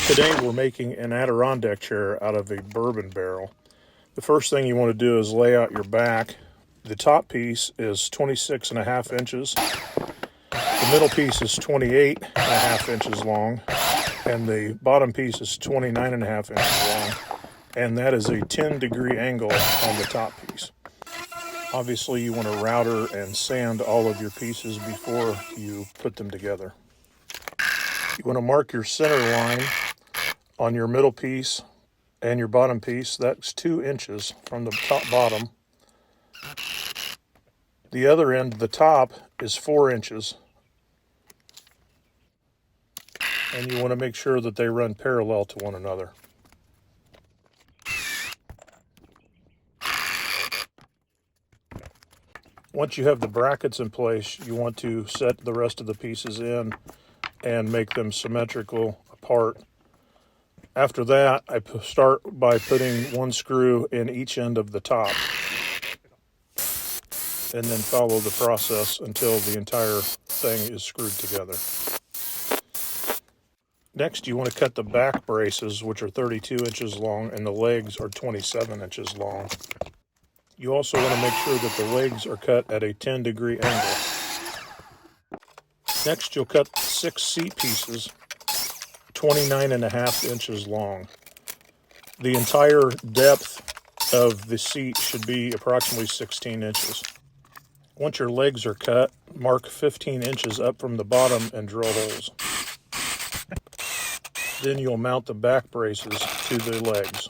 Today we're making an Adirondack chair out of a bourbon barrel. The first thing you want to do is lay out your back. The top piece is 26.5 inches. The middle piece is 28.5 inches long. And the bottom piece is 29.5 inches long. And that is a 10-degree angle on the top piece. Obviously you want to router and sand all of your pieces before you put them together. You want to mark your center line on your middle piece and your bottom piece. That's 2 inches from the top bottom. The other end, the top, is 4 inches. And you want to make sure that they run parallel to one another. Once you have the brackets in place, you want to set the rest of the pieces in and make them symmetrical apart. After that, I start by putting one screw in each end of the top and then follow the process until the entire thing is screwed together. Next, you want to cut the back braces, which are 32 inches long, and the legs are 27 inches long. You also want to make sure that the legs are cut at a 10-degree angle. Next, you'll cut 6 seat pieces, 29.5 inches long. The entire depth of the seat should be approximately 16 inches. Once your legs are cut, mark 15 inches up from the bottom and drill holes. Then you'll mount the back braces to the legs.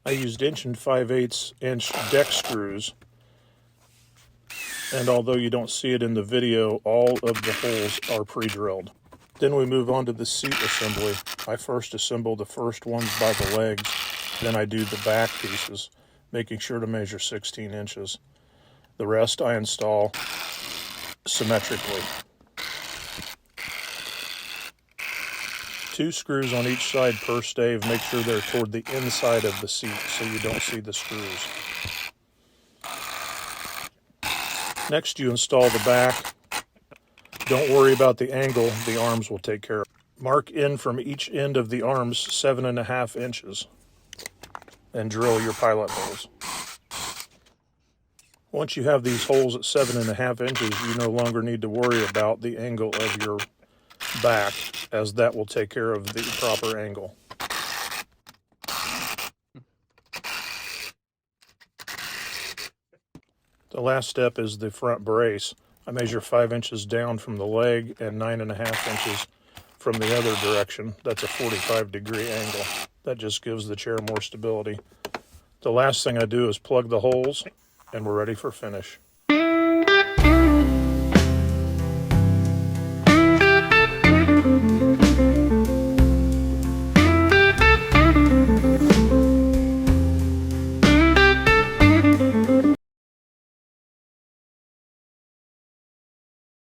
I used 1 5/8 inch deck screws, and although you don't see it in the video, all of the holes are pre-drilled. Then we move on to the seat assembly. I first assemble the first ones by the legs, then I do the back pieces, making sure to measure 16 inches. The rest I install symmetrically. 2 screws on each side per stave. Make sure they're toward the inside of the seat so you don't see the screws. Next, you install the back. Don't worry about the angle. The arms will take care of it. Mark in from each end of the arms 7.5 inches and drill your pilot holes. Once you have these holes at 7.5 inches, you no longer need to worry about the angle of your back, as that will take care of the proper angle. The last step is the front brace. I measure 5 inches down from the leg and 9.5 inches from the other direction. That's a 45-degree angle. That just gives the chair more stability. The last thing I do is plug the holes, and we're ready for finish.